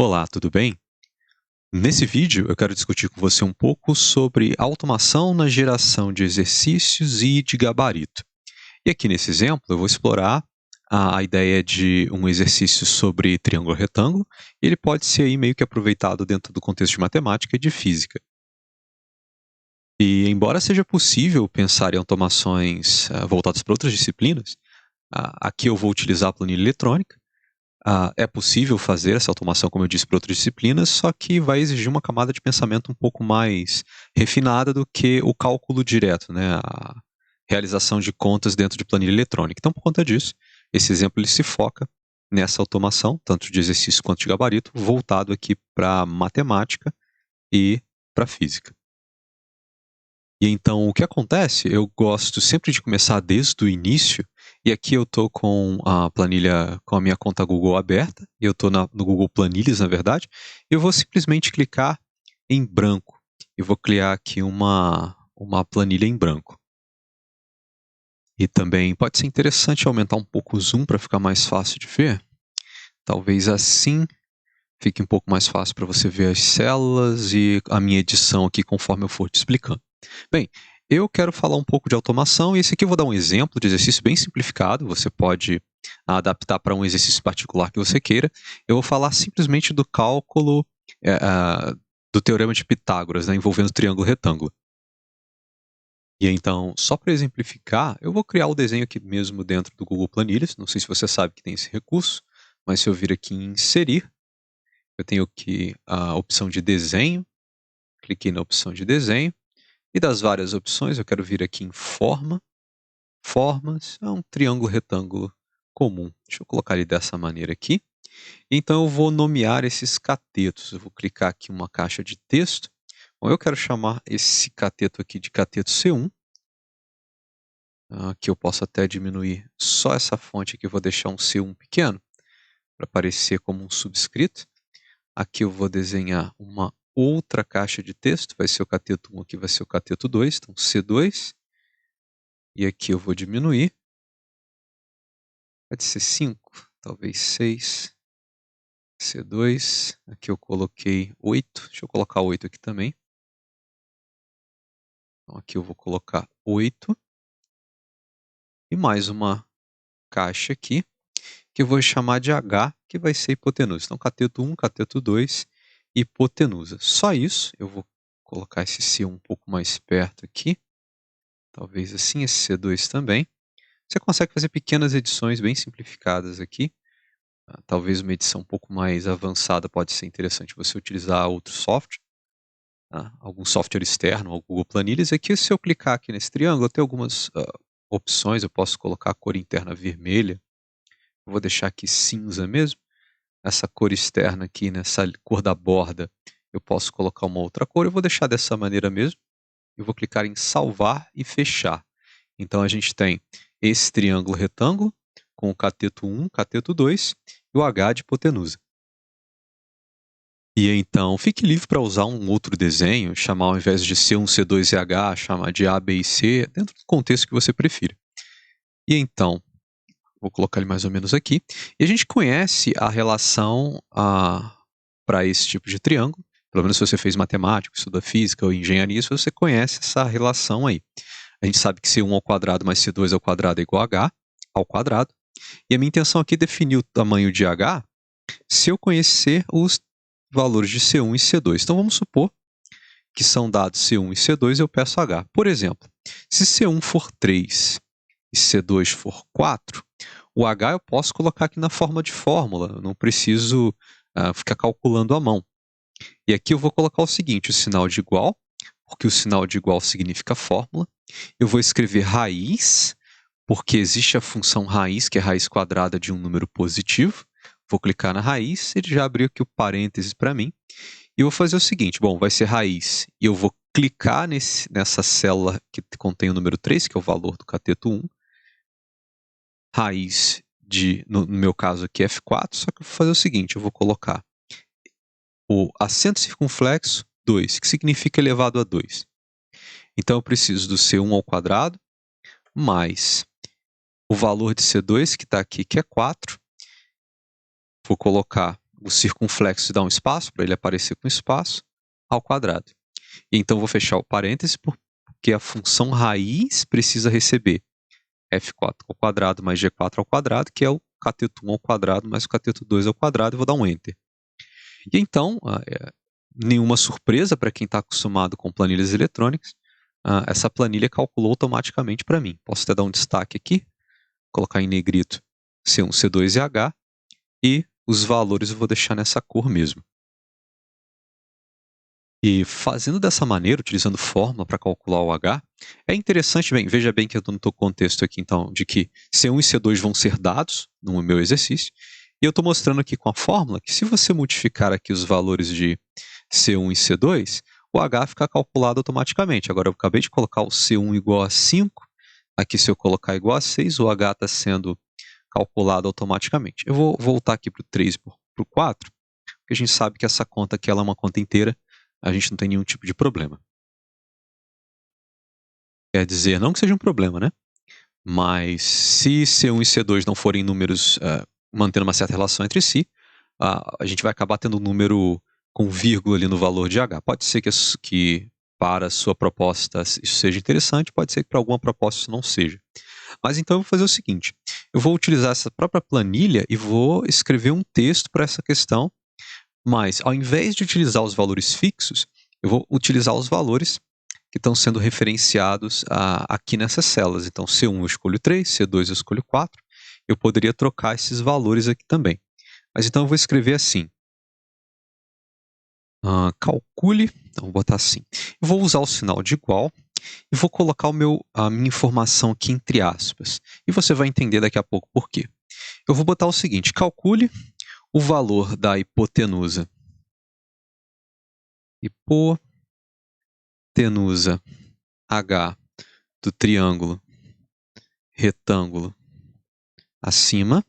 Olá, tudo bem? Nesse vídeo eu quero discutir com você um pouco sobre automação na geração de exercícios e de gabarito. E aqui nesse exemplo eu vou explorar a ideia de um exercício sobre triângulo retângulo, e ele pode ser aí meio que aproveitado dentro do contexto de matemática e de física. E embora seja possível pensar em automações voltadas para outras disciplinas, aqui eu vou utilizar a planilha eletrônica. É possível fazer essa automação, como eu disse, para outras disciplinas, só que vai exigir uma camada de pensamento um pouco mais refinada do que o cálculo direto, né? A realização de contas dentro de planilha eletrônica. Então, por conta disso, esse exemplo ele se foca nessa automação, tanto de exercício quanto de gabarito, voltado aqui para matemática e para física. E então, o que acontece, eu gosto sempre de começar desde o início, e aqui eu estou com a planilha, com a minha conta Google aberta, e eu estou no Google Planilhas, na verdade, e eu vou simplesmente clicar em branco, e vou criar aqui uma planilha em branco. E também pode ser interessante aumentar um pouco o zoom para ficar mais fácil de ver. Talvez assim fique um pouco mais fácil para você ver as células e a minha edição aqui conforme eu for te explicando. Bem, eu quero falar um pouco de automação, e esse aqui eu vou dar um exemplo de exercício bem simplificado, você pode adaptar para um exercício particular que você queira. Eu vou falar simplesmente do cálculo do teorema de Pitágoras, né, envolvendo triângulo e retângulo. E então, só para exemplificar, eu vou criar o desenho aqui mesmo dentro do Google Planilhas, não sei se você sabe que tem esse recurso, mas se eu vir aqui em inserir, eu tenho aqui a opção de desenho, cliquei na opção de desenho, e das várias opções eu quero vir aqui em forma, formas, é um triângulo retângulo comum. Deixa eu colocar ele dessa maneira aqui. Então eu vou nomear esses catetos, eu vou clicar aqui em uma caixa de texto. Bom, eu quero chamar esse cateto aqui de cateto C1, que eu posso até diminuir só essa fonte aqui, eu vou deixar um C1 pequeno, para aparecer como um subscrito. Aqui eu vou desenhar uma outra caixa de texto, vai ser o cateto 1, aqui vai ser o cateto 2, então C2. E aqui eu vou diminuir. Pode ser 5, talvez 6. C2. Aqui eu coloquei 8. Deixa eu colocar 8 aqui também. Então aqui eu vou colocar 8. E mais uma caixa aqui, que eu vou chamar de H, que vai ser hipotenusa. Então cateto 1, cateto 2, hipotenusa. Só isso. Eu vou colocar esse C1 um pouco mais perto aqui. Talvez assim, esse C2 também. Você consegue fazer pequenas edições bem simplificadas aqui. Talvez uma edição um pouco mais avançada pode ser interessante você utilizar outro software, algum software externo, ao Google Planilhas. Aqui, se eu clicar aqui nesse triângulo, eu tenho algumas opções. Eu posso colocar a cor interna vermelha. Eu vou deixar aqui cinza mesmo. Essa cor externa aqui, nessa cor da borda, eu posso colocar uma outra cor. Eu vou deixar dessa maneira mesmo. Eu vou clicar em salvar e fechar. Então a gente tem esse triângulo retângulo com o cateto 1, cateto 2 e o H de hipotenusa. E então, fique livre para usar um outro desenho, chamar ao invés de C1, C2 e H, chamar de A, B e C, dentro do contexto que você prefira. E então, vou colocar ele mais ou menos aqui. E a gente conhece a relação para esse tipo de triângulo. Pelo menos se você fez matemática, estuda física ou engenharia, você conhece essa relação aí. A gente sabe que C1 ao quadrado mais C2 ao quadrado é igual a H ao quadrado. E a minha intenção aqui é definir o tamanho de H se eu conhecer os valores de C1 e C2. Então vamos supor que são dados C1 e C2 e eu peço H. Por exemplo, se C1 for 3 e C2 for 4, o H eu posso colocar aqui na forma de fórmula, eu não preciso ficar calculando à mão. E aqui eu vou colocar o seguinte, o sinal de igual, porque o sinal de igual significa fórmula. Eu vou escrever raiz, porque existe a função raiz, que é raiz quadrada de um número positivo. Vou clicar na raiz, ele já abriu aqui o parênteses para mim. E eu vou fazer o seguinte, bom, vai ser raiz, e eu vou clicar nessa célula que contém o número 3, que é o valor do cateto 1. Raiz no meu caso aqui, F4, só que eu vou fazer o seguinte, eu vou colocar o acento circunflexo 2, que significa elevado a 2. Então eu preciso do C1 ao quadrado, mais o valor de C2, que está aqui, que é 4. Vou colocar o circunflexo dá um espaço, para ele aparecer com espaço, ao quadrado. E então, vou fechar o parêntese, porque a função raiz precisa receber f4 ao quadrado mais g4 ao quadrado, que é o cateto 1 ao quadrado mais o cateto 2 ao quadrado, e vou dar um Enter. E então, nenhuma surpresa para quem está acostumado com planilhas eletrônicas, essa planilha calculou automaticamente para mim. Posso até dar um destaque aqui, colocar em negrito C1, C2 e H, e os valores eu vou deixar nessa cor mesmo. E fazendo dessa maneira, utilizando fórmula para calcular o H, é interessante, veja bem que eu estou no contexto aqui, então, de que C1 e C2 vão ser dados no meu exercício, e eu estou mostrando aqui com a fórmula que se você multiplicar aqui os valores de C1 e C2, o H fica calculado automaticamente. Agora, eu acabei de colocar o C1 igual a 5, aqui se eu colocar igual a 6, o H está sendo calculado automaticamente. Eu vou voltar aqui para o 3 para o 4, porque a gente sabe que essa conta aqui ela é uma conta inteira, a gente não tem nenhum tipo de problema. Quer dizer, não que seja um problema, né? Mas se C1 e C2 não forem números mantendo uma certa relação entre si, a gente vai acabar tendo um número com vírgula ali no valor de H. Pode ser que para a sua proposta isso seja interessante, pode ser que para alguma proposta isso não seja. Mas então eu vou fazer o seguinte, eu vou utilizar essa própria planilha e vou escrever um texto para essa questão, mas ao invés de utilizar os valores fixos, eu vou utilizar os valores que estão sendo referenciados aqui nessas células. Então, C1 eu escolho 3, C2 eu escolho 4. Eu poderia trocar esses valores aqui também. Mas então eu vou escrever assim. Calcule, então vou botar assim. Eu vou usar o sinal de igual e vou colocar a minha informação aqui entre aspas. E você vai entender daqui a pouco por quê. Eu vou botar o seguinte, calcule o valor da hipotenusa. Hipotenusa H do triângulo retângulo acima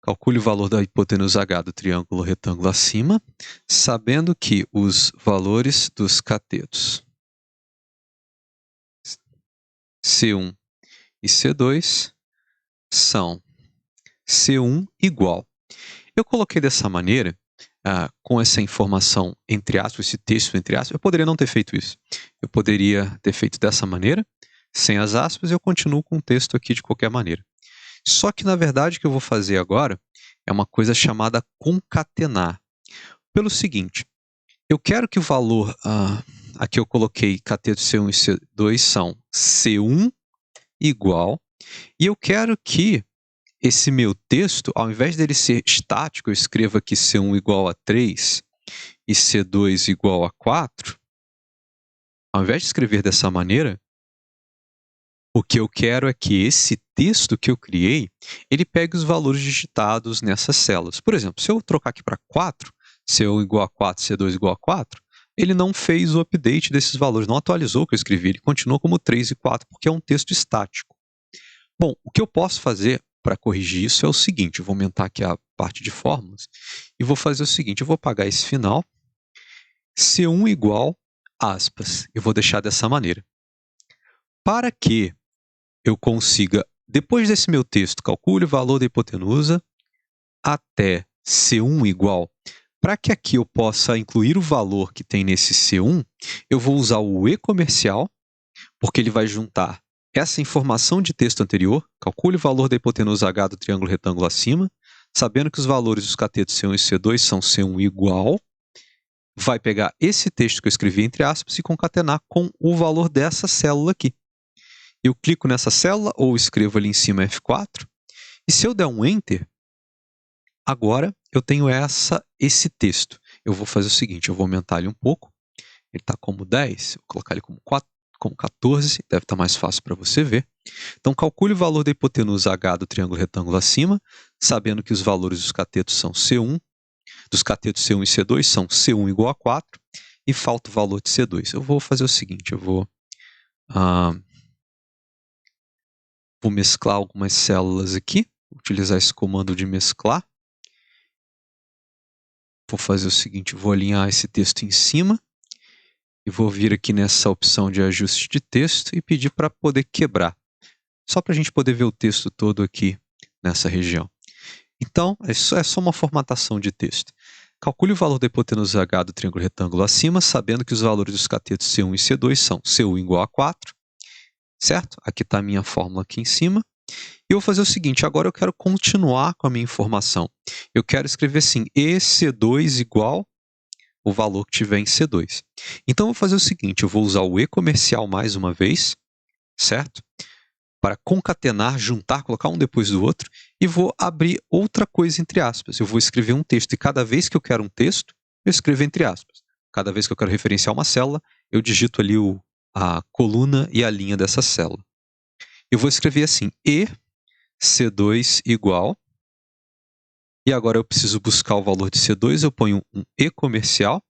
calcule o valor da hipotenusa H do triângulo retângulo acima, sabendo que os valores dos catetos C1 e C2 são C1 igual. Eu coloquei dessa maneira, com essa informação entre aspas, esse texto entre aspas, eu poderia não ter feito isso. Eu poderia ter feito dessa maneira, sem as aspas, e eu continuo com o texto aqui de qualquer maneira. Só que, na verdade, o que eu vou fazer agora é uma coisa chamada concatenar. Pelo seguinte, eu quero que o valor, aqui eu coloquei cateto C1 e C2 são C1 igual, e eu quero que esse meu texto, ao invés dele ser estático, eu escrevo aqui C1 igual a 3 e C2 igual a 4, ao invés de escrever dessa maneira, o que eu quero é que esse texto que eu criei, ele pegue os valores digitados nessas células. Por exemplo, se eu trocar aqui para 4, C1 igual a 4, C2 igual a 4, ele não fez o update desses valores, não atualizou o que eu escrevi, ele continuou como 3 e 4, porque é um texto estático. Bom, o que eu posso fazer para corrigir isso é o seguinte, eu vou aumentar aqui a parte de fórmulas, e vou fazer o seguinte, eu vou apagar esse final, C1 igual, aspas, eu vou deixar dessa maneira. Para que eu consiga, depois desse meu texto, calcule o valor da hipotenusa até C1 igual, para que aqui eu possa incluir o valor que tem nesse C1, eu vou usar o E comercial, porque ele vai juntar essa informação de texto anterior, calcule o valor da hipotenusa H do triângulo retângulo acima, sabendo que os valores dos catetos C1 e C2 são C1 igual, vai pegar esse texto que eu escrevi entre aspas e concatenar com o valor dessa célula aqui. Eu clico nessa célula ou escrevo ali em cima F4, e se eu der um Enter, agora eu tenho esse texto. Eu vou fazer o seguinte, eu vou aumentar ele um pouco, ele está como 10, vou colocar ele como 14, deve estar mais fácil para você ver. Então, calcule o valor da hipotenusa H do triângulo retângulo acima, sabendo que os valores dos catetos são C1, dos catetos C1 e C2 são C1 igual a 4, e falta o valor de C2. Eu vou fazer o seguinte, eu vou mesclar algumas células aqui, utilizar esse comando de mesclar. Vou fazer o seguinte, vou alinhar esse texto em cima, e vou vir aqui nessa opção de ajuste de texto e pedir para poder quebrar. só para a gente poder ver o texto todo aqui nessa região. Então, é só uma formatação de texto. Calcule o valor da hipotenusa H do triângulo retângulo acima, sabendo que os valores dos catetos C1 e C2 são C1 igual a 4, certo? Aqui está a minha fórmula aqui em cima. E eu vou fazer o seguinte, agora eu quero continuar com a minha informação. Eu quero escrever assim, EC2 igual o valor que tiver em C2. Então, eu vou fazer o seguinte, eu vou usar o E comercial mais uma vez, certo? Para concatenar, juntar, colocar um depois do outro, e vou abrir outra coisa entre aspas. Eu vou escrever um texto, e cada vez que eu quero um texto, eu escrevo entre aspas. Cada vez que eu quero referenciar uma célula, eu digito ali a coluna e a linha dessa célula. Eu vou escrever assim, E C2 igual, e agora eu preciso buscar o valor de C2, eu ponho um E comercial,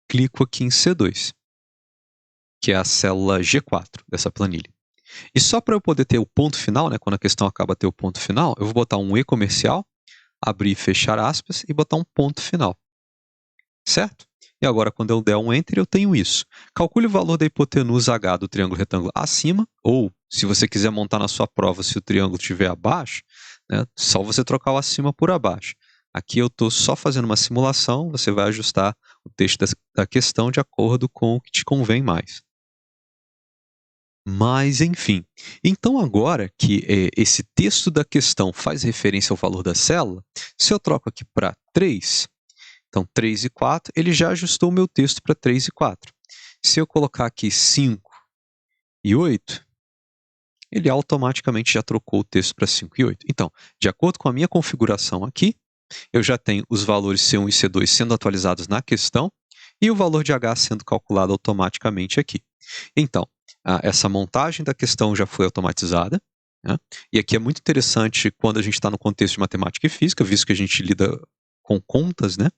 clico aqui em C2, que é a célula G4 dessa planilha. E só para eu poder ter o ponto final, né, quando a questão acaba ter o ponto final, eu vou botar um E comercial, abrir e fechar aspas, e botar um ponto final. Certo? E agora, quando eu der um Enter, eu tenho isso. Calcule o valor da hipotenusa H do triângulo retângulo acima, ou, se você quiser montar na sua prova, se o triângulo estiver abaixo, né, só você trocar o acima por abaixo. Aqui eu estou só fazendo uma simulação, você vai ajustar o texto da questão de acordo com o que te convém mais. Mas, enfim. Então, agora que esse texto da questão faz referência ao valor da célula, se eu troco aqui para 3, então 3 e 4, ele já ajustou o meu texto para 3 e 4. Se eu colocar aqui 5 e 8, ele automaticamente já trocou o texto para 5 e 8. Então, de acordo com a minha configuração aqui, eu já tenho os valores C1 e C2 sendo atualizados na questão e o valor de H sendo calculado automaticamente aqui. Então, essa montagem da questão já foi automatizada, né? E aqui é muito interessante quando a gente está no contexto de matemática e física, visto que a gente lida com contas, né?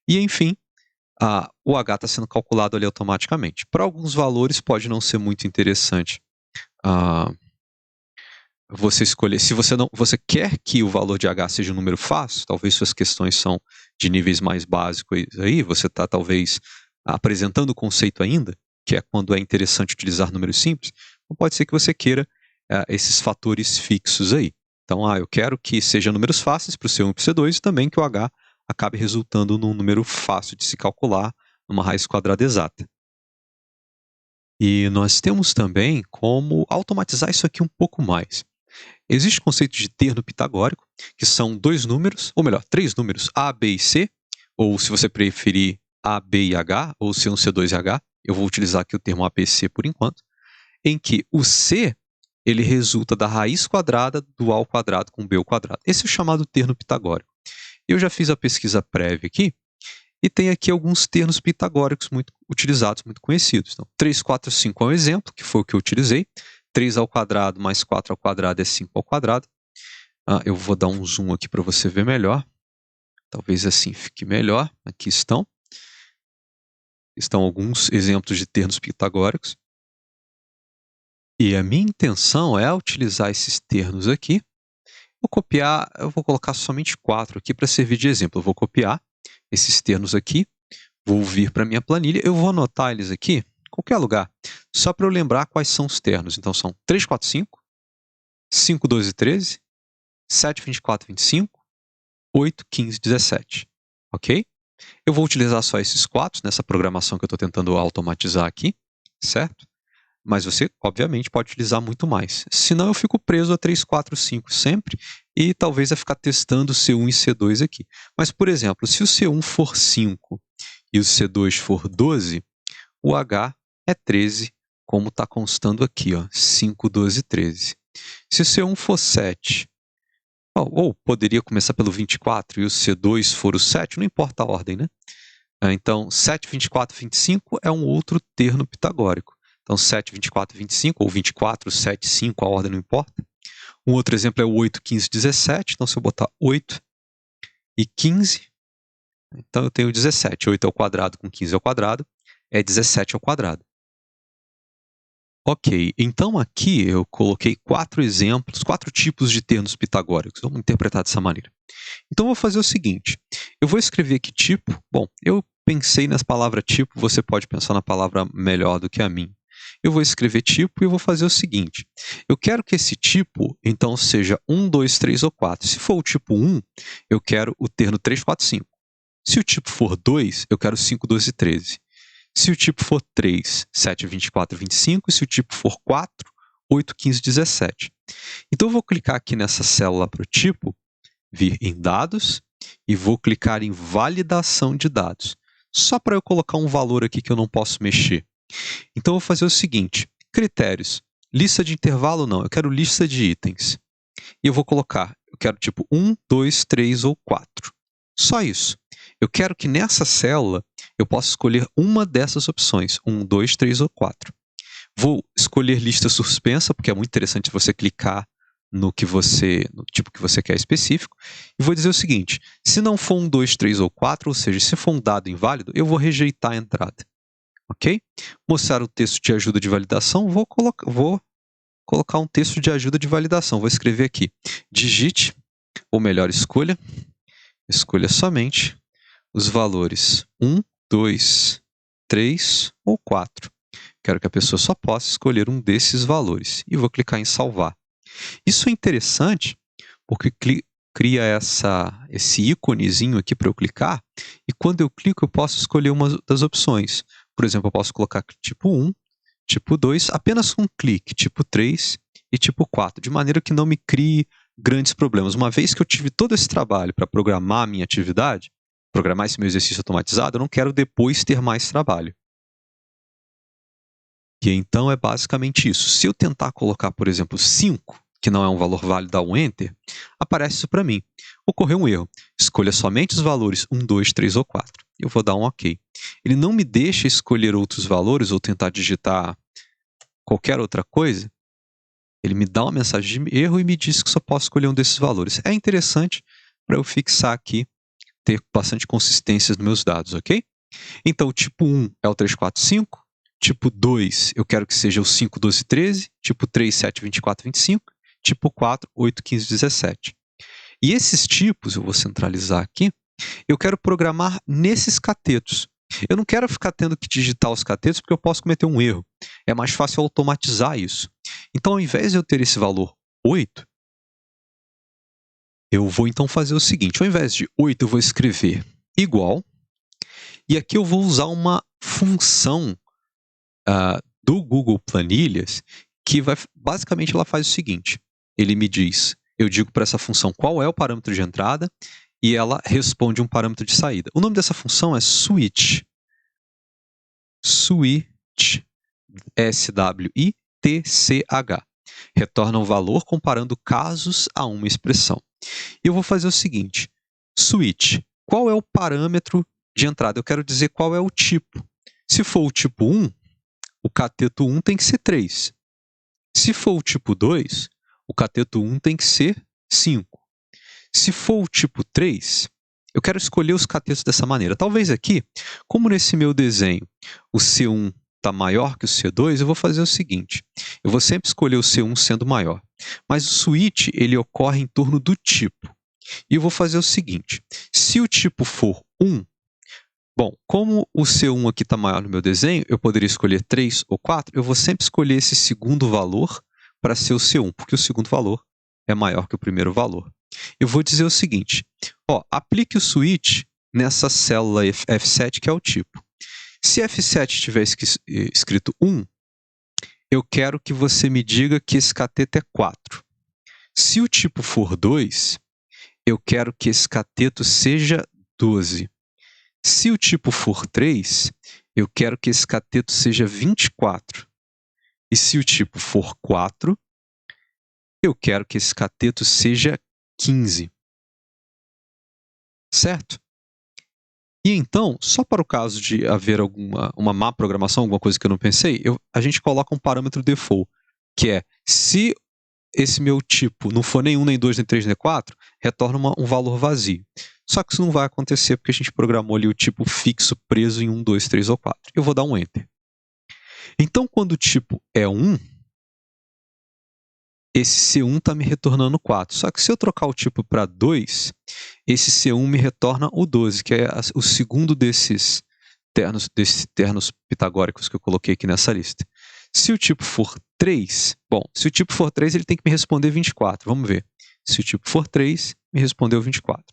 E, enfim, o H está sendo calculado ali automaticamente. Para alguns valores pode não ser muito interessante você escolher, se você quer que o valor de H seja um número fácil, talvez suas questões são de níveis mais básicos aí, você está talvez apresentando o conceito ainda, que é quando é interessante utilizar números simples, ou pode ser que você queira esses fatores fixos aí. Então, eu quero que sejam números fáceis para o C1 e para o C2 e também que o H acabe resultando num número fácil de se calcular, numa raiz quadrada exata. E nós temos também como automatizar isso aqui um pouco mais. Existe o conceito de terno pitagórico, que são dois números, ou melhor, três números, A, B e C, ou se você preferir A, B e H, ou C1, C2 e H, eu vou utilizar aqui o termo ABC por enquanto, em que o C ele resulta da raiz quadrada do A ao quadrado com B ao quadrado. Esse é o chamado terno pitagórico. Eu já fiz a pesquisa prévia aqui, e tem aqui alguns termos pitagóricos muito utilizados, muito conhecidos. Então, 3, 4, 5 é um exemplo, que foi o que eu utilizei. 3 ao quadrado mais 4 ao quadrado é 5 ao quadrado. Eu vou dar um zoom aqui para você ver melhor. Talvez assim fique melhor. Aqui estão. Estão alguns exemplos de termos pitagóricos. E a minha intenção é utilizar esses termos aqui. Vou copiar, eu vou colocar somente 4 aqui para servir de exemplo. Eu vou copiar esses termos aqui, vou vir para a minha planilha, eu vou anotar eles aqui, em qualquer lugar, só para eu lembrar quais são os termos. Então, são 3, 4, 5, 5, 12, 13, 7, 24, 25, 8, 15, 17. Ok? Eu vou utilizar só esses 4 nessa programação que eu estou tentando automatizar aqui, certo? Mas você, obviamente, pode utilizar muito mais. Senão eu fico preso a 3, 4, 5 sempre e talvez a ficar testando C1 e C2 aqui. Mas, por exemplo, se o C1 for 5 e o C2 for 12, o H é 13, como está constando aqui, ó, 5, 12, 13. Se o C1 for 7, ou poderia começar pelo 24 e o C2 for o 7, não importa a ordem, né? Então, 7, 24, 25 é um outro termo pitagórico. Então, 7, 24, 25, ou 24, 7, 5, a ordem não importa. Um outro exemplo é o 8, 15, 17. Então, se eu botar 8 e 15, então eu tenho 17. 8 ao quadrado com 15 ao quadrado é 17 ao quadrado. Ok, então aqui eu coloquei 4 exemplos, 4 tipos de termos pitagóricos. Vamos interpretar dessa maneira. Então, eu vou fazer o seguinte. Eu vou escrever aqui tipo. Bom, eu pensei nessa palavra tipo, você pode pensar na palavra melhor do que a mim. eu vou escrever tipo e eu vou fazer o seguinte. Eu quero que esse tipo, então, seja 1, 2, 3 ou 4. Se for o tipo 1, eu quero o termo 3, 4, 5. Se o tipo for 2, eu quero 5, 12, 13. Se o tipo for 3, 7, 24, 25. E se o tipo for 4, 8, 15, 17. Então, eu vou clicar aqui nessa célula para o tipo, vir em dados, e vou clicar em validação de dados. Só para eu colocar um valor aqui que eu não posso mexer. Então, eu vou fazer o seguinte, critérios, lista de intervalo não, eu quero lista de itens. E eu vou colocar, eu quero tipo 1, 2, 3 ou 4. Só isso. Eu quero que nessa célula eu possa escolher uma dessas opções, 1, 2, 3 ou 4. Vou escolher lista suspensa, porque é muito interessante você clicar no tipo que você quer específico, e vou dizer o seguinte, se não for 1, 2, 3 ou 4, ou seja, se for um dado inválido, eu vou rejeitar a entrada, ok? Mostrar o texto de ajuda de validação, vou colocar um texto de ajuda de validação, vou escrever aqui, digite, ou melhor, escolha somente os valores 1, 2, 3 ou 4. Quero que a pessoa só possa escolher um desses valores, e vou clicar em salvar. Isso é interessante porque cria esse íconezinho aqui para eu clicar, e quando eu clico eu posso escolher uma das opções. Por exemplo, eu posso colocar tipo 1, tipo 2, apenas com um clique, tipo 3 e tipo 4, de maneira que não me crie grandes problemas. Uma vez que eu tive todo esse trabalho para programar a minha atividade, programar esse meu exercício automatizado, eu não quero depois ter mais trabalho. E então é basicamente isso. Se eu tentar colocar, por exemplo, 5, que não é um valor válido, dar um Enter, aparece isso para mim. Ocorreu um erro. Escolha somente os valores 1, 2, 3 ou 4. Eu vou dar um OK. Ele não me deixa escolher outros valores ou tentar digitar qualquer outra coisa. Ele me dá uma mensagem de erro e me diz que só posso escolher um desses valores. É interessante para eu fixar aqui, ter bastante consistência nos meus dados, ok? Então, o tipo 1 é o 3, 4, 5. Tipo 2, eu quero que seja o 5, 12, 13. Tipo 3, 7, 24, 25. Tipo 4, 8, 15, 17. E esses tipos, eu vou centralizar aqui, eu quero programar nesses catetos. Eu não quero ficar tendo que digitar os catetos porque eu posso cometer um erro. É mais fácil automatizar isso. Então, ao invés de eu ter esse valor 8, eu vou então fazer o seguinte. Ao invés de 8, eu vou escrever igual. E aqui eu vou usar uma função do Google Planilhas, que basicamente ela faz o seguinte, ele me diz, eu digo para essa função qual é o parâmetro de entrada, e ela responde um parâmetro de saída. O nome dessa função é switch, S-W-I-T-C-H, retorna um valor comparando casos a uma expressão. Eu vou fazer o seguinte, switch, qual é o parâmetro de entrada? Eu quero dizer qual é o tipo. Se for o tipo 1, o cateto 1 tem que ser 3. Se for o tipo 2, o cateto 1 tem que ser 5. Se for o tipo 3, eu quero escolher os catetos dessa maneira. Talvez aqui, como nesse meu desenho, o C1 está maior que o C2, eu vou fazer o seguinte. Eu vou sempre escolher o C1 sendo maior. Mas o switch, ele ocorre em torno do tipo. E eu vou fazer o seguinte. Se o tipo for 1, bom, como o C1 aqui está maior no meu desenho, eu poderia escolher 3 ou 4, eu vou sempre escolher esse segundo valor para ser o C1, porque o segundo valor é maior que o primeiro valor. Eu vou dizer o seguinte, aplique o switch nessa célula F7, que é o tipo. Se F7 tiver escrito 1, eu quero que você me diga que esse cateto é 4. Se o tipo for 2, eu quero que esse cateto seja 12. Se o tipo for 3, eu quero que esse cateto seja 24. E se o tipo for 4, eu quero que esse cateto seja 15. Certo? E então, só para o caso de haver uma má programação, alguma coisa que eu não pensei, a gente coloca um parâmetro default, que é, se esse meu tipo não for nem 1, nem 2, nem 3, nem 4, retorna um valor vazio. Só que isso não vai acontecer porque a gente programou ali o tipo fixo preso em 1, 2, 3 ou 4. Eu vou dar um Enter. Então, quando o tipo é 1, esse C1 está me retornando 4. Só que se eu trocar o tipo para 2, esse C1 me retorna o 12, que é o segundo desses ternos pitagóricos que eu coloquei aqui nessa lista. Se o tipo for 3, bom, se o tipo for 3, ele tem que me responder 24. Vamos ver. Se o tipo for 3, me respondeu 24.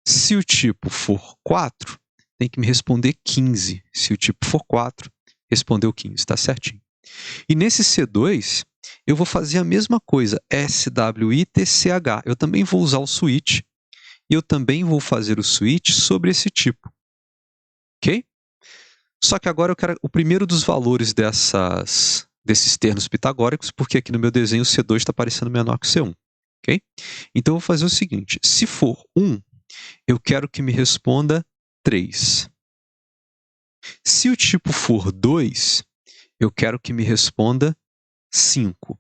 Se o tipo for 4, tem que me responder 15. Se o tipo for 4, respondeu 15, está certinho. E nesse C2, eu vou fazer a mesma coisa, SWITCH. Eu também vou usar o switch, e eu também vou fazer o switch sobre esse tipo. Ok? Só que agora eu quero o primeiro dos valores desses termos pitagóricos, porque aqui no meu desenho o C2 está parecendo menor que o C1. Ok? Então eu vou fazer o seguinte, se for 1, eu quero que me responda 3. Se o tipo for 2, eu quero que me responda 5.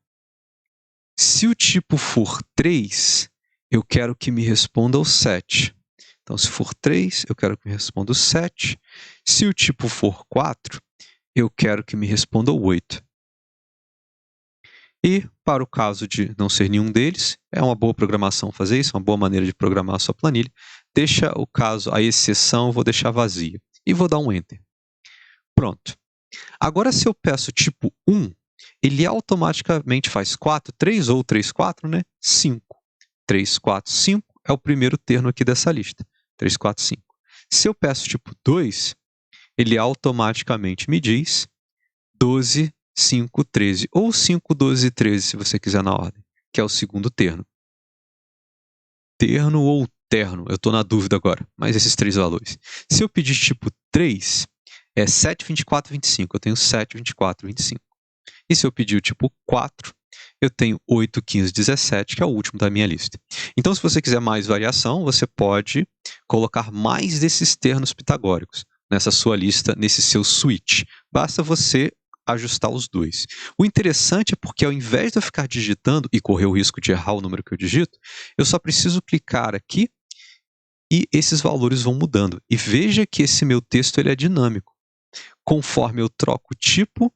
Se o tipo for 3, eu quero que me responda o 7. Então, se for 3, eu quero que me responda o 7. Se o tipo for 4, eu quero que me responda o 8. E, para o caso de não ser nenhum deles, é uma boa programação fazer isso, uma boa maneira de programar a sua planilha. Deixa o caso, a exceção, eu vou deixar vazia. E vou dar um Enter. Pronto. Agora, se eu peço tipo 1, ele automaticamente faz 4, 3 ou 3, 4, né? 5. 3, 4, 5 é o primeiro termo aqui dessa lista. 3, 4, 5. Se eu peço tipo 2, ele automaticamente me diz 12, 5, 13. Ou 5, 12 e 13, se você quiser na ordem, que é o segundo termo. Terno ou terno, eu estou na dúvida agora, mas esses três valores. Se eu pedir tipo 3, é 7, 24, 25. Eu tenho 7, 24, 25. E se eu pedir o tipo 4, eu tenho 8, 15, 17, que é o último da minha lista. Então, se você quiser mais variação, você pode colocar mais desses termos pitagóricos nessa sua lista, nesse seu switch. Basta você ajustar os dois. O interessante é porque, ao invés de eu ficar digitando e correr o risco de errar o número que eu digito, eu só preciso clicar aqui e esses valores vão mudando. E veja que esse meu texto ele é dinâmico. Conforme eu troco o tipo,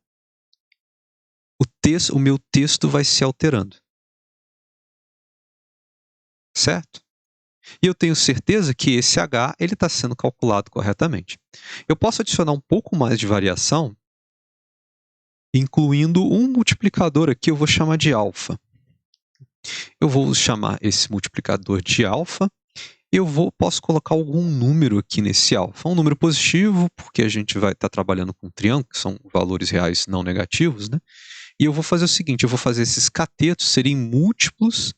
o meu texto vai se alterando. Certo? E eu tenho certeza que esse H está sendo calculado corretamente. Eu posso adicionar um pouco mais de variação, incluindo um multiplicador aqui, eu vou chamar de alfa. Eu vou chamar esse multiplicador de alfa, e posso colocar algum número aqui nesse alfa. Um número positivo, porque a gente vai estar trabalhando com um triângulo, que são valores reais não negativos, né? E eu vou fazer o seguinte, eu vou fazer esses catetos serem múltiplos,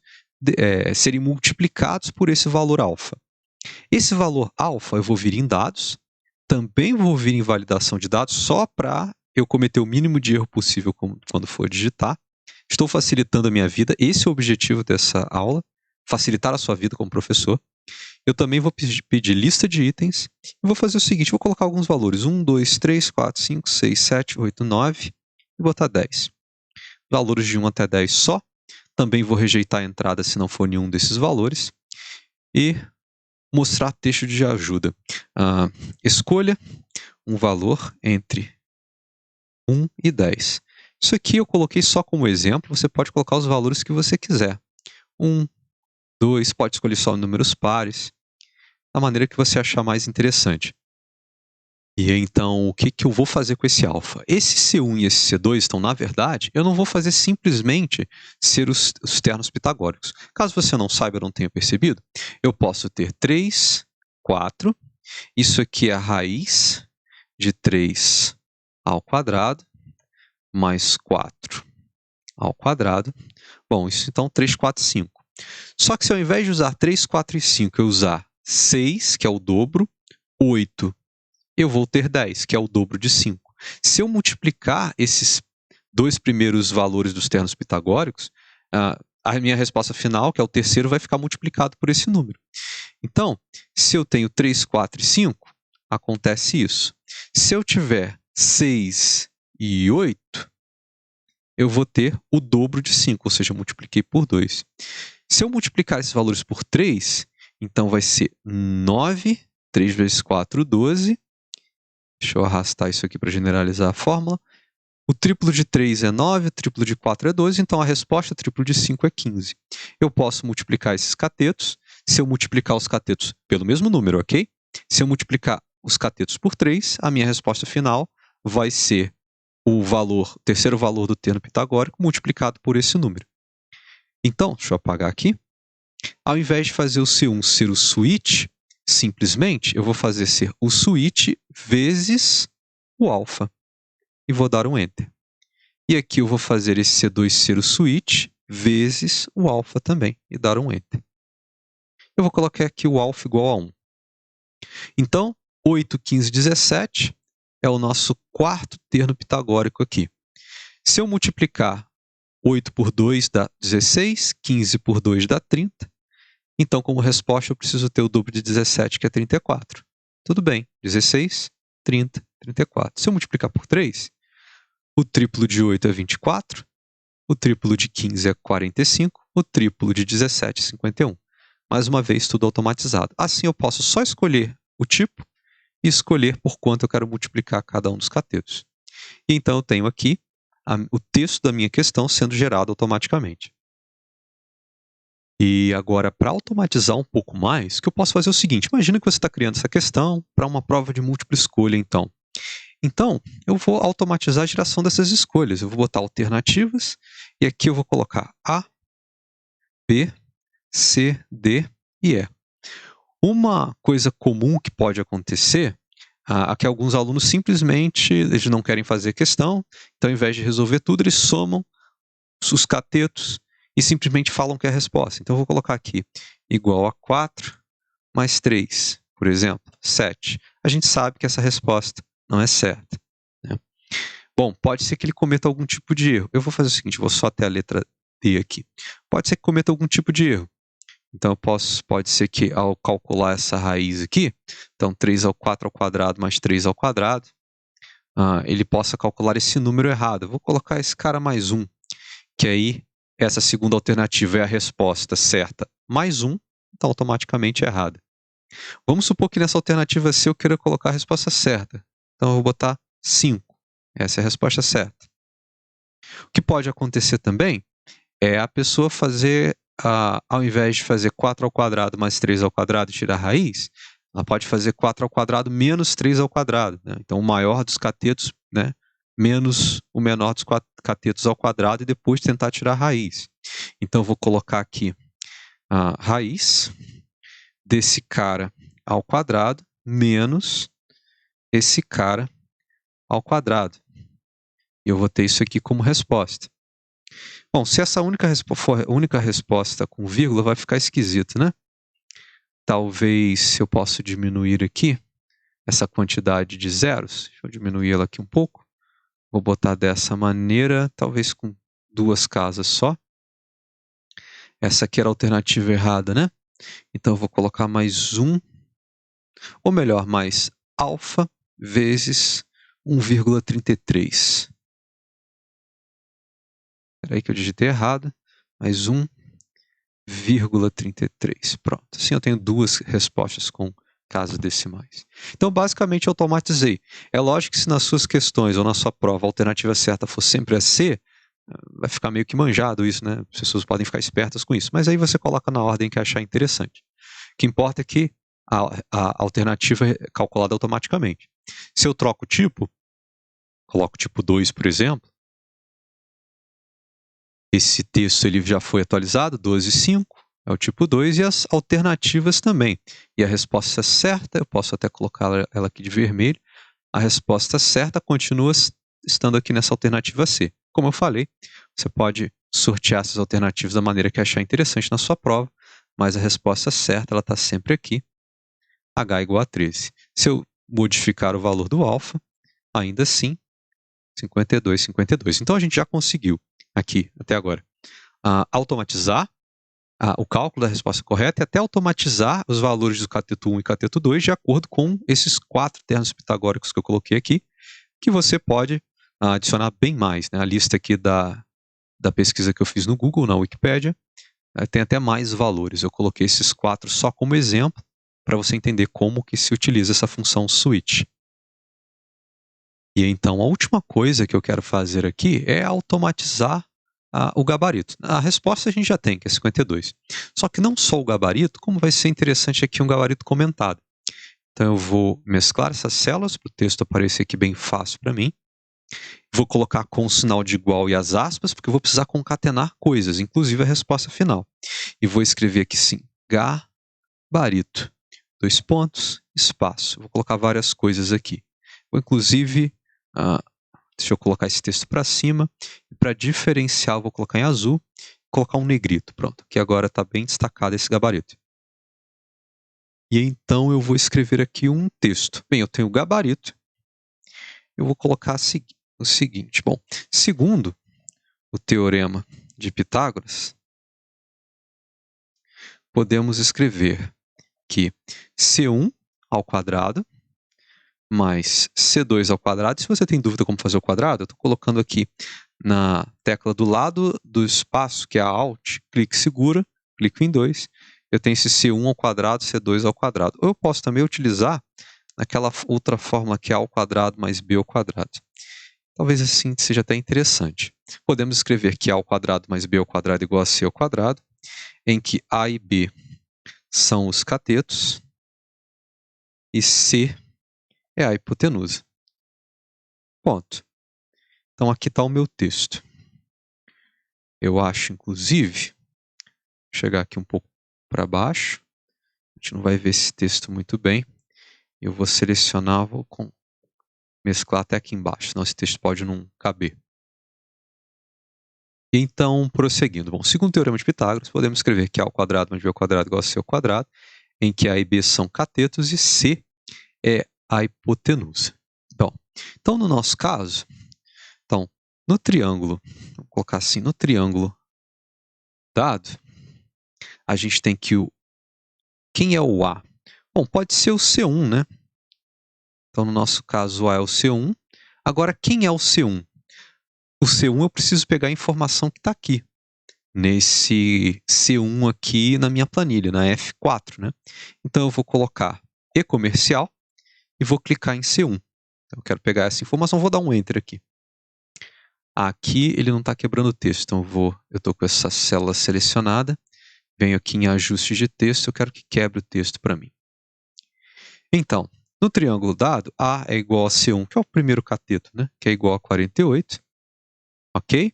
serem multiplicados por esse valor alfa. Esse valor alfa eu vou vir em dados, também vou vir em validação de dados, só para eu cometer o mínimo de erro possível quando for digitar. Estou facilitando a minha vida, esse é o objetivo dessa aula, facilitar a sua vida como professor. Eu também vou pedir lista de itens, e vou fazer o seguinte, vou colocar alguns valores, 1, 2, 3, 4, 5, 6, 7, 8, 9, e botar 10. Valores de 1 até 10 só, também vou rejeitar a entrada se não for nenhum desses valores, e mostrar texto de ajuda. Escolha um valor entre 1 e 10. Isso aqui eu coloquei só como exemplo, você pode colocar os valores que você quiser. 1, 2, pode escolher só números pares, da maneira que você achar mais interessante. E então, o que eu vou fazer com esse alfa? Esse C1 e esse C2, então, na verdade, eu não vou fazer simplesmente ser os termos pitagóricos. Caso você não saiba ou não tenha percebido, eu posso ter 3, 4, isso aqui é a raiz de 3 ao quadrado, mais 4 ao quadrado. Bom, isso então 3, 4, 5. Só que se ao invés de usar 3, 4 e 5, eu usar 6, que é o dobro, 8, eu vou ter 10, que é o dobro de 5. Se eu multiplicar esses dois primeiros valores dos termos pitagóricos, a minha resposta final, que é o terceiro, vai ficar multiplicado por esse número. Então, se eu tenho 3, 4 e 5, acontece isso. Se eu tiver 6 e 8, eu vou ter o dobro de 5, ou seja, eu multipliquei por 2. Se eu multiplicar esses valores por 3, então vai ser 9, 3 vezes 4, 12. Deixa eu arrastar isso aqui para generalizar a fórmula. O triplo de 3 é 9, o triplo de 4 é 12, então a resposta triplo de 5 é 15. Eu posso multiplicar esses catetos. Se eu multiplicar os catetos pelo mesmo número, ok? Se eu multiplicar os catetos por 3, a minha resposta final vai ser o terceiro valor do termo pitagórico multiplicado por esse número. Então, deixa eu apagar aqui. Ao invés de fazer o C1 ser o switch, simplesmente eu vou fazer ser o switch vezes o alfa. E vou dar um Enter. E aqui eu vou fazer esse C2 ser o switch vezes o alfa também. E dar um Enter. Eu vou colocar aqui o alfa igual a 1. Então, 8, 15, 17 é o nosso quarto termo pitagórico aqui. Se eu multiplicar 8 por 2 dá 16, 15 por 2 dá 30. Então, como resposta, eu preciso ter o dobro de 17, que é 34. Tudo bem, 16, 30, 34. Se eu multiplicar por 3, o triplo de 8 é 24, o triplo de 15 é 45, o triplo de 17 é 51. Mais uma vez, tudo automatizado. Assim, eu posso só escolher o tipo e escolher por quanto eu quero multiplicar cada um dos catetos. E então, eu tenho aqui o texto da minha questão sendo gerado automaticamente. E agora, para automatizar um pouco mais, o que eu posso fazer é o seguinte. Imagina que você está criando essa questão para uma prova de múltipla escolha, então. Então, eu vou automatizar a geração dessas escolhas. Eu vou botar alternativas e aqui eu vou colocar A, B, C, D e E. Uma coisa comum que pode acontecer é que alguns alunos simplesmente eles não querem fazer questão, então ao invés de resolver tudo, eles somam os catetos e simplesmente falam que é a resposta. Então eu vou colocar aqui igual a 4 mais 3, por exemplo, 7. A gente sabe que essa resposta não é certa, né? Bom, pode ser que ele cometa algum tipo de erro. Eu vou fazer o seguinte, vou só ter a letra D aqui. Pode ser que cometa algum tipo de erro. Então, pode ser que ao calcular essa raiz aqui, então 3 ao 4 ao quadrado mais 3 ao quadrado, ele possa calcular esse número errado. Eu vou colocar esse cara mais 1, que aí essa segunda alternativa é a resposta certa mais 1, então automaticamente é errada. Vamos supor que nessa alternativa C eu queira colocar a resposta certa. Então eu vou botar 5. Essa é a resposta certa. O que pode acontecer também é a pessoa fazer, ao invés de fazer 4 ao quadrado mais 3 ao quadrado e tirar a raiz, ela pode fazer 4 ao quadrado menos 3 ao quadrado, né? Então o maior dos catetos, né, menos o menor dos catetos ao quadrado e depois tentar tirar a raiz. Então eu vou colocar aqui a raiz desse cara ao quadrado menos esse cara ao quadrado. E eu vou ter isso aqui como resposta. Bom, se essa for a única resposta com vírgula, vai ficar esquisito, né? Talvez eu possa diminuir aqui essa quantidade de zeros. Deixa eu diminuir ela aqui um pouco. Vou botar dessa maneira, talvez com 2 casas só. Essa aqui era a alternativa errada, né? Então eu vou colocar mais 1, ou melhor, mais alfa vezes 1,33. Espera aí que eu digitei errado. Mais 1,33. Pronto. Assim eu tenho 2 respostas com casas decimais. Então, basicamente, eu automatizei. É lógico que se nas suas questões ou na sua prova a alternativa certa for sempre a C, vai ficar meio que manjado isso, né? As pessoas podem ficar espertas com isso. Mas aí você coloca na ordem que achar interessante. O que importa é que a alternativa é calculada automaticamente. Se eu troco o tipo, coloco tipo 2, por exemplo, esse texto ele já foi atualizado, 12,5, é o tipo 2, e as alternativas também. E a resposta certa, eu posso até colocar ela aqui de vermelho, a resposta certa continua estando aqui nessa alternativa C. Como eu falei, você pode sortear essas alternativas da maneira que achar interessante na sua prova, mas a resposta certa ela está sempre aqui, H igual a 13. Se eu modificar o valor do alfa, ainda assim, 52, 52. Então a gente já conseguiu aqui, até agora, automatizar o cálculo da resposta correta e até automatizar os valores do cateto 1 e cateto 2 de acordo com esses 4 termos pitagóricos que eu coloquei aqui, que você pode adicionar bem mais, né? A lista aqui da pesquisa que eu fiz no Google, na Wikipédia, tem até mais valores. Eu coloquei esses 4 só como exemplo, para você entender como que se utiliza essa função switch. E então, a última coisa que eu quero fazer aqui é automatizar o gabarito. A resposta a gente já tem, que é 52. Só que não só o gabarito, como vai ser interessante aqui um gabarito comentado. Então, eu vou mesclar essas células para o texto aparecer aqui bem fácil para mim. Vou colocar com o sinal de igual e as aspas, porque eu vou precisar concatenar coisas, inclusive a resposta final. E vou escrever aqui sim, gabarito, 2 pontos, espaço. Vou colocar várias coisas aqui. Vou inclusive, deixa eu colocar esse texto para cima, e para diferenciar eu vou colocar em azul, colocar um negrito, pronto, que agora está bem destacado esse gabarito. E então eu vou escrever aqui um texto. Bem, eu tenho o gabarito, eu vou colocar o seguinte, bom, segundo o teorema de Pitágoras, podemos escrever que C1 ao quadrado mais C2 ao quadrado. Se você tem dúvida como fazer o quadrado, eu estou colocando aqui na tecla do lado do espaço, que é a Alt, clique segura, clico em 2, eu tenho esse C1 ao quadrado, C2 ao quadrado. Ou eu posso também utilizar aquela outra fórmula que é A ao quadrado mais B ao quadrado. Talvez assim seja até interessante. Podemos escrever que A ao quadrado mais B ao quadrado é igual a C ao quadrado, em que A e B são os catetos e C é a hipotenusa. Ponto. Então aqui está o meu texto. Eu acho, inclusive, vou chegar aqui um pouco para baixo, a gente não vai ver esse texto muito bem. Eu vou selecionar, vou mesclar até aqui embaixo, senão esse texto pode não caber. Então, prosseguindo. Bom, segundo o teorema de Pitágoras, podemos escrever que A ao quadrado mais B ao quadrado igual a C ao quadrado, em que A e B são catetos e C é a hipotenusa. Bom, então no nosso caso, no triângulo, vou colocar assim, no triângulo dado, a gente tem que quem é o A? Bom, pode ser o C1, né? Então, no nosso caso, o A é o C1. Agora, quem é o C1? O C1 eu preciso pegar a informação que está aqui, nesse C1 aqui na minha planilha, na F4, né? Então, eu vou colocar E comercial e vou clicar em C1. Eu quero pegar essa informação, vou dar um Enter aqui. Aqui ele não está quebrando o texto, então eu estou com essa célula selecionada, venho aqui em ajustes de texto, eu quero que quebre o texto para mim. Então, no triângulo dado, A é igual a C1, que é o primeiro cateto, né? Que é igual a 48, ok?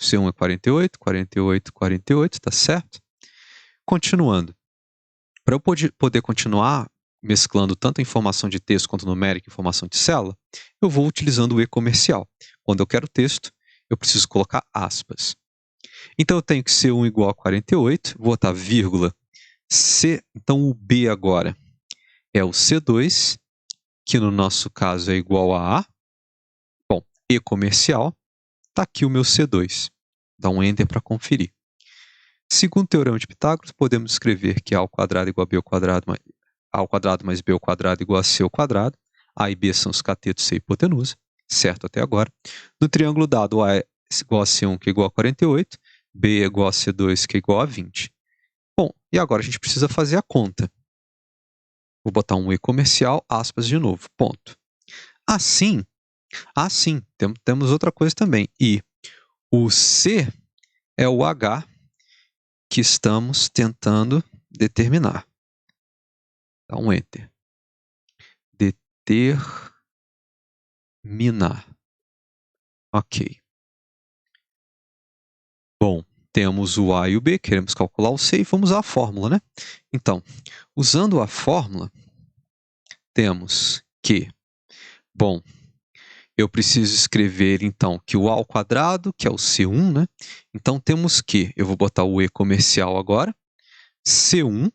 C1 é 48, 48, 48, tá certo? Continuando. Para eu poder continuar mesclando tanto a informação de texto quanto numérica e informação de célula, eu vou utilizando o E comercial. Quando eu quero texto, eu preciso colocar aspas. Então, eu tenho que C1 igual a 48, vou botar vírgula, C, então o B agora é o C2, que no nosso caso é igual a A. Bom, E comercial, está aqui o meu C2. Dá um Enter para conferir. Segundo o teorema de Pitágoras, podemos escrever que A ao quadrado igual a B ao quadrado, A ao quadrado mais B ao quadrado igual a C ao quadrado. A e B são os catetos C e hipotenusa, certo até agora. No triângulo dado, A é igual a C1, que é igual a 48, B é igual a C2, que é igual a 20. Bom, e agora a gente precisa fazer a conta. Vou botar um E comercial, aspas de novo, ponto. Assim, temos outra coisa também. E o C é o H que estamos tentando determinar. Dá um Enter. Determinar. Ok. Bom, temos o A e o B, queremos calcular o C e vamos usar a fórmula, né? Então, usando a fórmula, temos que, bom, eu preciso escrever, então, que o A ao quadrado, que é o C1, né? Então, temos que, eu vou botar o E comercial agora, C1,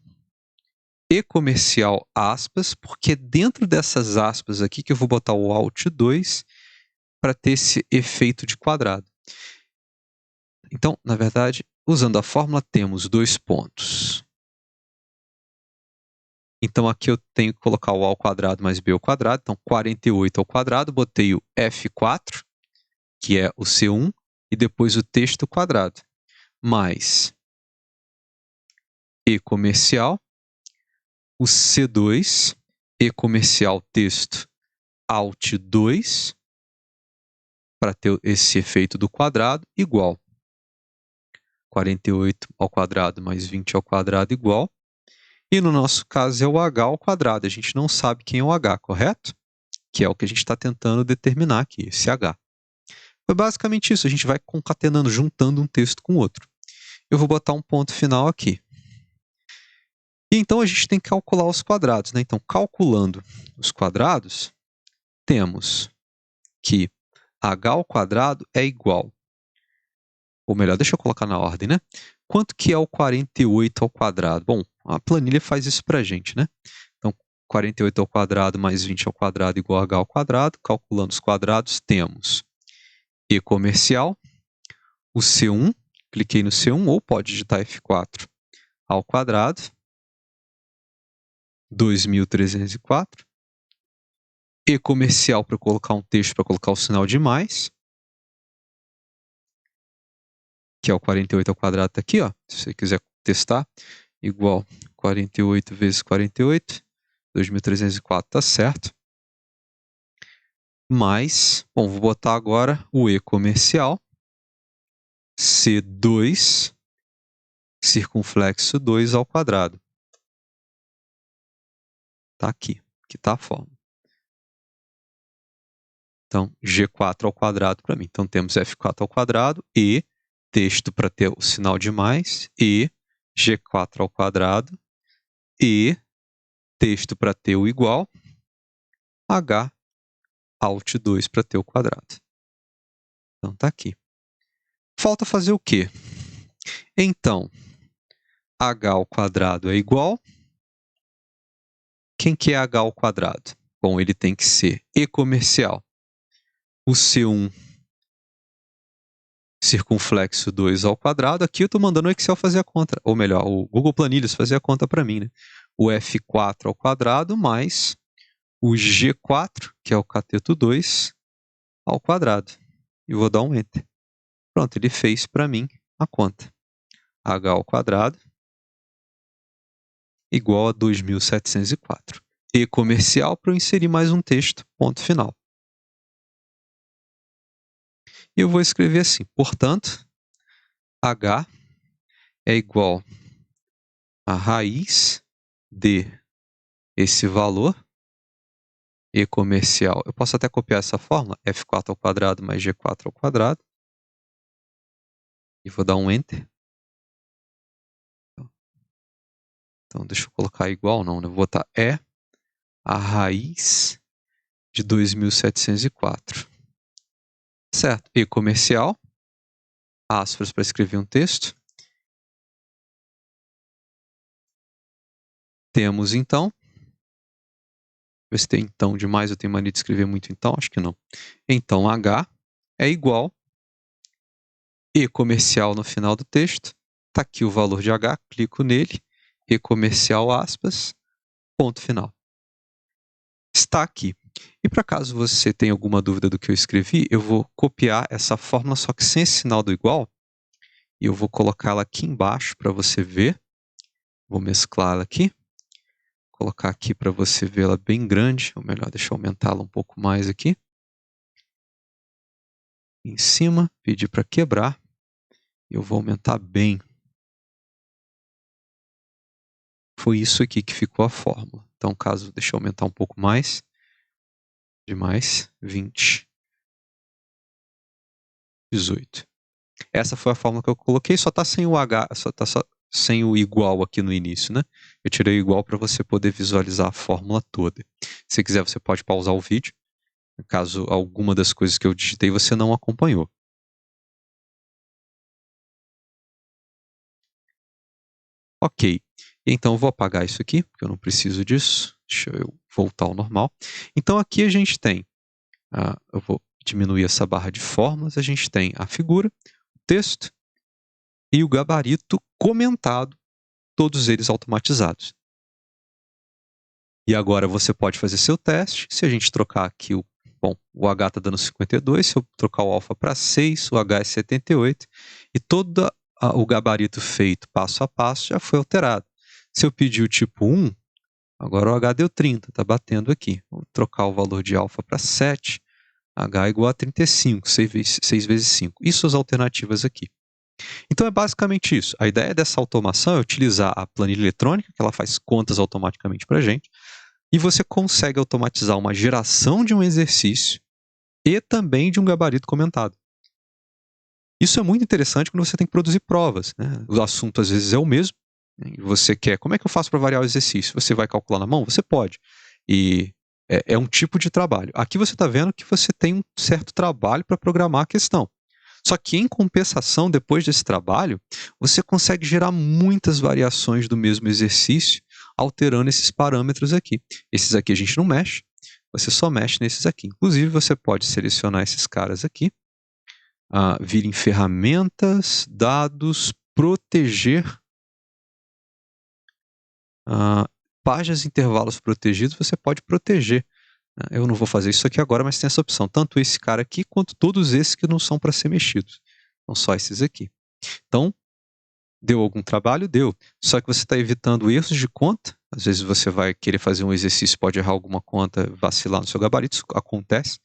E comercial, aspas, porque dentro dessas aspas aqui que eu vou botar o Alt 2 para ter esse efeito de quadrado. Então, na verdade, usando a fórmula, temos 2 pontos. Então, aqui eu tenho que colocar o A ao quadrado mais B ao quadrado. Então, 48 ao quadrado, botei o F4, que é o C1, e depois o texto quadrado, mais E comercial, o C2, E comercial texto, Alt 2, para ter esse efeito do quadrado, igual 48 ao quadrado mais 20 ao quadrado igual. E no nosso caso é o H ao quadrado. A gente não sabe quem é o H, correto? Que é o que a gente está tentando determinar aqui, esse H. Foi basicamente isso, a gente vai concatenando, juntando um texto com o outro. Eu vou botar um ponto final aqui. E então a gente tem que calcular os quadrados, né? Então, calculando os quadrados, temos que h ao quadrado é igual, ou melhor, deixa eu colocar na ordem, né? Quanto que é o 48 ao quadrado? Bom, a planilha faz isso pra gente, né? Então, 48 ao quadrado mais 20 ao quadrado igual a h ao quadrado. Calculando os quadrados, temos E comercial, o C1, cliquei no C1, ou pode digitar F4 ao quadrado, 2.304. E comercial para colocar um texto, para colocar o sinal de mais, que é o 48 ao quadrado, está aqui, ó. Se você quiser testar, igual 48 vezes 48, 2.304, tá certo. Mais, bom, vou botar agora o E comercial, C2, circunflexo 2 ao quadrado. Tá aqui, que tá a forma. Então, G4 ao quadrado para mim. Então, temos F4 ao quadrado e texto para ter o sinal de mais, e G4 ao quadrado, e texto para ter o igual, H Alt 2 para ter o quadrado. Então, tá aqui. Falta fazer o quê? Então, H ao quadrado é igual. Quem que é H ao quadrado? Bom, ele tem que ser E comercial. O C1 circunflexo 2 ao quadrado. Aqui eu estou mandando o Excel fazer a conta, ou melhor, o Google Planilhas fazer a conta para mim, né? O F4 ao quadrado mais o G4, que é o cateto 2, ao quadrado. E vou dar um Enter. Pronto, ele fez para mim a conta. H ao quadrado igual a 2.704. E comercial para eu inserir mais um texto, ponto final. E eu vou escrever assim, portanto, H é igual a raiz de esse valor, E comercial. Eu posso até copiar essa fórmula, F4 ao quadrado mais G4 ao quadrado. E vou dar um Enter. Então, deixa eu colocar igual, não, né? Vou botar E a raiz de 2.704. Certo. E comercial, aspas para escrever um texto. Temos, então, ver se tem então demais, eu tenho mania de escrever muito então, acho que não. Então, H é igual E comercial no final do texto. Está aqui o valor de H, clico nele, E comercial, aspas, ponto final. Está aqui. E para caso você tenha alguma dúvida do que eu escrevi, eu vou copiar essa fórmula, só que sem esse sinal do igual, e eu vou colocá-la aqui embaixo para você ver. Vou mesclá-la aqui. Colocar aqui para você vê-la bem grande, ou melhor, deixa eu aumentá-la um pouco mais aqui. Em cima, pedir para quebrar. Eu vou aumentar bem. Foi isso aqui que ficou a fórmula. Então, deixa eu aumentar um pouco mais. Demais, 20. 18. Essa foi a fórmula que eu coloquei, só está sem o H, só está sem o igual aqui no início, né? Eu tirei o igual para você poder visualizar a fórmula toda. Se quiser, você pode pausar o vídeo, caso alguma das coisas que eu digitei você não acompanhou. Ok, então eu vou apagar isso aqui, porque eu não preciso disso. Deixa eu voltar ao normal. Então aqui a gente tem, eu vou diminuir essa barra de fórmulas, a gente tem a figura, o texto e o gabarito comentado, todos eles automatizados. E agora você pode fazer seu teste. Se a gente trocar aqui o H está dando 52, se eu trocar o alfa para 6, o H é 78, e todo o gabarito feito passo a passo já foi alterado. Se eu pedir o tipo 1, agora o H deu 30, está batendo aqui. Vou trocar o valor de alfa para 7, H é igual a 35, 6 vezes 5. Isso as alternativas aqui. Então é basicamente isso. A ideia dessa automação é utilizar a planilha eletrônica, que ela faz contas automaticamente para a gente, e você consegue automatizar uma geração de um exercício e também de um gabarito comentado. Isso é muito interessante quando você tem que produzir provas, né? O assunto às vezes é o mesmo, né? E você quer, como é que eu faço para variar o exercício? Você vai calcular na mão? Você pode. E é um tipo de trabalho. Aqui você está vendo que você tem um certo trabalho para programar a questão. Só que em compensação, depois desse trabalho, você consegue gerar muitas variações do mesmo exercício, alterando esses parâmetros aqui. Esses aqui a gente não mexe, você só mexe nesses aqui. Inclusive, você pode selecionar esses caras aqui, vir em ferramentas, dados, proteger, páginas e intervalos protegidos, você pode proteger. Eu não vou fazer isso aqui agora, mas tem essa opção. Tanto esse cara aqui, quanto todos esses que não são para ser mexidos. Então, só esses aqui. Então, deu algum trabalho? Deu. Só que você está evitando erros de conta. Às vezes você vai querer fazer um exercício, pode errar alguma conta, vacilar no seu gabarito, isso acontece.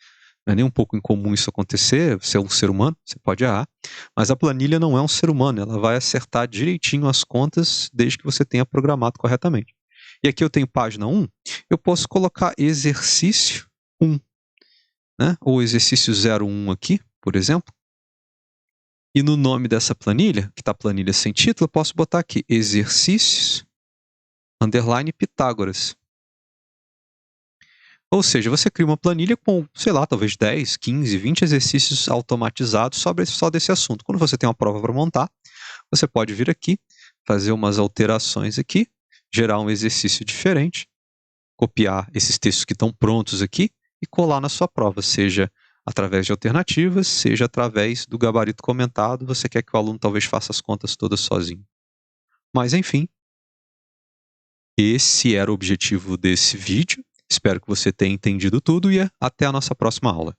Não é nem um pouco incomum isso acontecer, você é um ser humano, você pode errar. Mas a planilha não é um ser humano, ela vai acertar direitinho as contas desde que você tenha programado corretamente. E aqui eu tenho página 1, eu posso colocar exercício 1, né? Ou exercício 01 aqui, por exemplo. E no nome dessa planilha, que está planilha sem título, eu posso botar aqui exercícios, underline Pitágoras. Ou seja, você cria uma planilha com, sei lá, talvez 10, 15, 20 exercícios automatizados só desse assunto. Quando você tem uma prova para montar, você pode vir aqui, fazer umas alterações aqui, gerar um exercício diferente, copiar esses textos que estão prontos aqui e colar na sua prova, seja através de alternativas, seja através do gabarito comentado, você quer que o aluno talvez faça as contas todas sozinho. Mas enfim, esse era o objetivo desse vídeo. Espero que você tenha entendido tudo e até a nossa próxima aula.